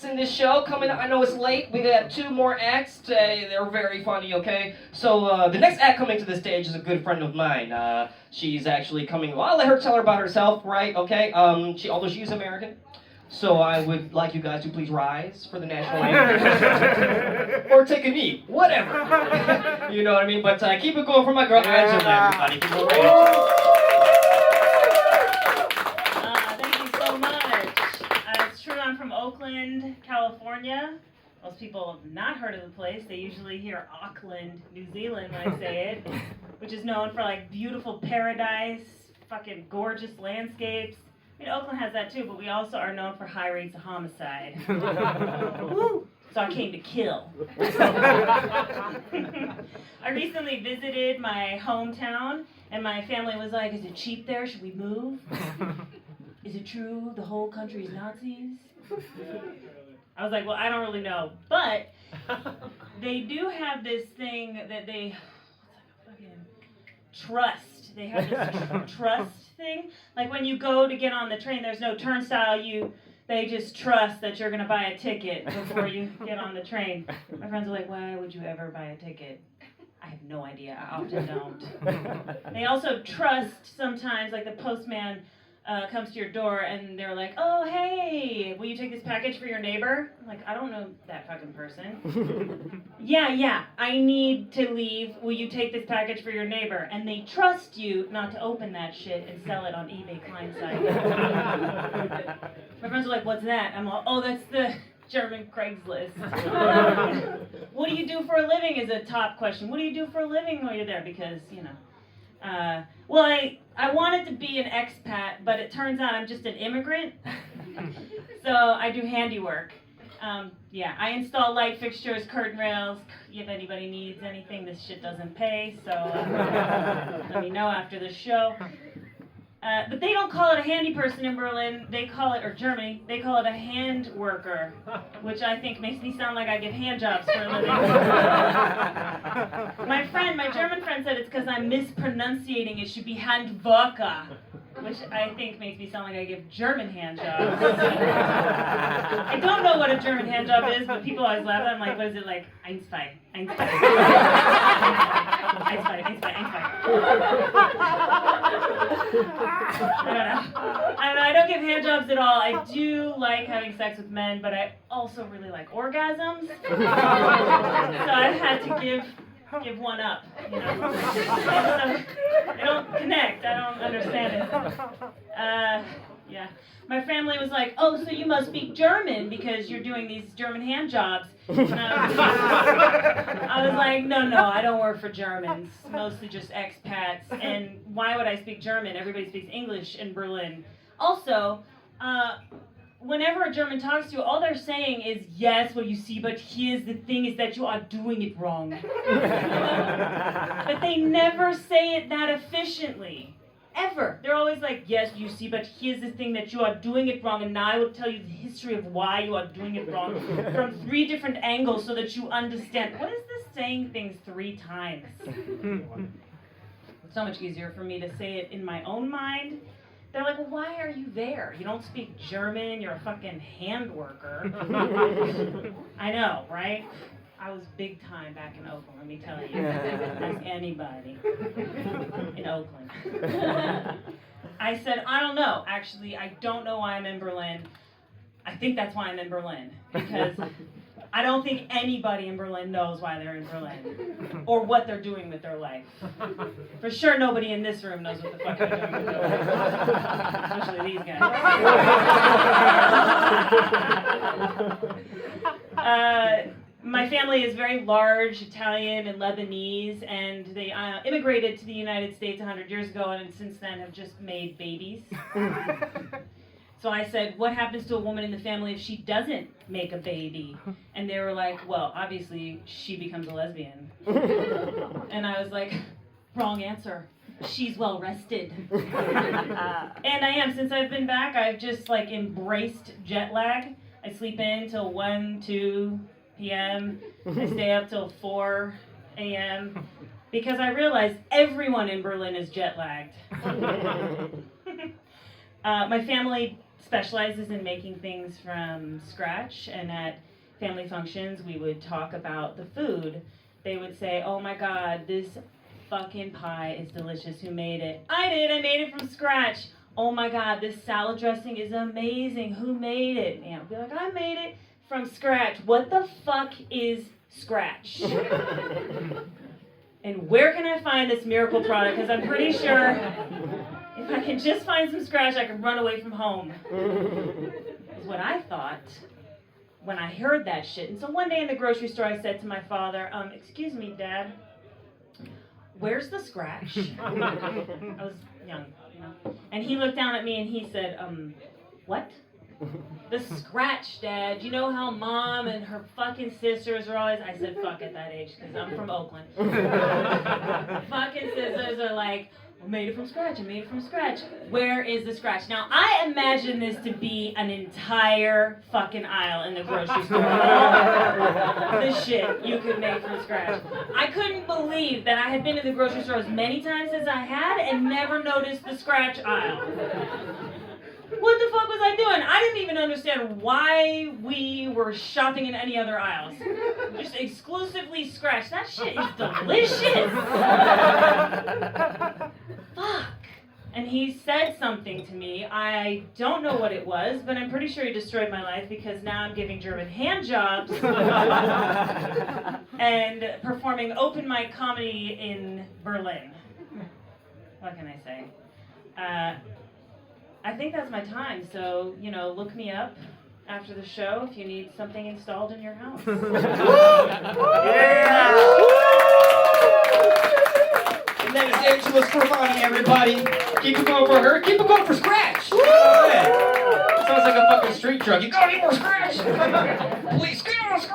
in this show coming up. I know it's late. We got 2 more acts. They're very funny, okay? So the next act coming to the stage is a good friend of mine. She's actually coming. Well, I'll let her tell her about herself, right? Okay. Although she's American. So I would like you guys to please rise for the national anthem. Or take a knee, whatever. You know what I mean? But keep it going for my girl Angela, everybody. Keep it going. Thank you so much. It's true, I'm from Oakland, California. Most people have not heard of the place. They usually hear Auckland, New Zealand when I say it, which is known for like beautiful paradise, fucking gorgeous landscapes. I mean, Oakland has that too, but we also are known for high rates of homicide. Woo! So I came to kill. I recently visited my hometown, and my family was like, is it cheap there? Should we move? Is it true the whole country is Nazis? I was like, well, I don't really know. But they do have this thing that they trust. They have this trust thing. Like when you go to get on the train, there's no turnstile. They just trust that you're going to buy a ticket before you get on the train. My friends are like, why would you ever buy a ticket? I have no idea. I often don't. They also trust sometimes, like the postman comes to your door and they're like, oh, hey, will you take this package for your neighbor? I'm like, I don't know that fucking person. Yeah, I need to leave. Will you take this package for your neighbor? And they trust you not to open that shit and sell it on eBay Kleinanzeigen. My friends are like, what's that? I'm like, oh, that's the German Craigslist. What do you do for a living is a top question. What do you do for a living while you're there? Because, you know. Well, I wanted to be an expat, but it turns out I'm just an immigrant. So I do handiwork. I install light fixtures, curtain rails. If anybody needs anything, this shit doesn't pay, so let me know after the show. But they don't call it a handy person in Berlin, they call it, or Germany, they call it a hand worker, which I think makes me sound like I give hand jobs for a living. My German friend said it's because I'm mispronunciating, it should be Handwerker, which I think makes me sound like I give German hand jobs. I don't know what a German hand job is, but people always laugh at it. I'm like, what is it like? Einstein. I don't know. I don't give hand jobs at all. I do like having sex with men, but I also really like orgasms. So I've had to give one up, you know. They don't connect. I don't understand it. Yeah. My family was like, oh, so you must speak German because you're doing these German hand jobs. And I was like, no, I don't work for Germans, mostly just expats. And why would I speak German? Everybody speaks English in Berlin. Also, whenever a German talks to you, all they're saying is, yes, well, you see, but here's the thing is that you are doing it wrong. But they never say it that efficiently. Ever. They're always like, yes, you see, but here's the thing that you are doing it wrong, and now I will tell you the history of why you are doing it wrong from 3 different angles so that you understand. What is this saying things 3 times? It's so much easier for me to say it in my own mind. They're like, well, why are you there? You don't speak German, you're a fucking hand worker. I know, right? I was big time back in Oakland, let me tell you. As anybody in Oakland. I said, I don't know. Actually, I don't know why I'm in Berlin. I think that's why I'm in Berlin. Because I don't think anybody in Berlin knows why they're in Berlin. Or what they're doing with their life. For sure, nobody in this room knows what the fuck they're doing with their life. Especially these guys. My family is very large, Italian and Lebanese, and they immigrated to the United States 100 years ago, and since then have just made babies. So I said, what happens to a woman in the family if she doesn't make a baby? And they were like, well, obviously she becomes a lesbian. And I was like, wrong answer. She's well rested. And I am. Since I've been back, I've just like embraced jet lag. I sleep in till 1, 2 p.m. I stay up till 4 a.m. because I realized everyone in Berlin is jet lagged. My family specializes in making things from scratch, and at family functions we would talk about the food. They would say, "Oh my God, this fucking pie is delicious. Who made it?" "I did. I made it from scratch." "Oh my God, this salad dressing is amazing. Who made it?" You know, be like, "I made it from scratch." What the fuck is scratch? And where can I find this miracle product? Because I'm pretty sure if I can just find some scratch, I can run away from home. Is what I thought when I heard that shit. And so one day in the grocery store, I said to my father, "Excuse me, Dad, where's the scratch?" I was young, you know. And he looked down at me and he said, "What?" "The scratch, Dad. You know how Mom and her fucking sisters are always..." I said fuck at that age because I'm from Oakland. Fucking sisters are like, "I made it from scratch. I made it from scratch. Where is the scratch?" Now, I imagine this to be an entire fucking aisle in the grocery store. All the shit you could make from scratch. I couldn't believe that I had been in the grocery store as many times as I had and never noticed the scratch aisle. What the fuck was I doing? I didn't even understand why we were shopping in any other aisles. Just exclusively scratch. That shit is delicious. Fuck. And he said something to me. I don't know what it was, but I'm pretty sure he destroyed my life because now I'm giving German hand jobs and performing open mic comedy in Berlin. What can I say? I think that's my time, so, you know, look me up after the show if you need something installed in your house. Yeah! And that is Angela Scrivani, everybody. Keep it going for her. Keep it going for scratch. Sounds like a fucking street truck. You got any more scratch? Please,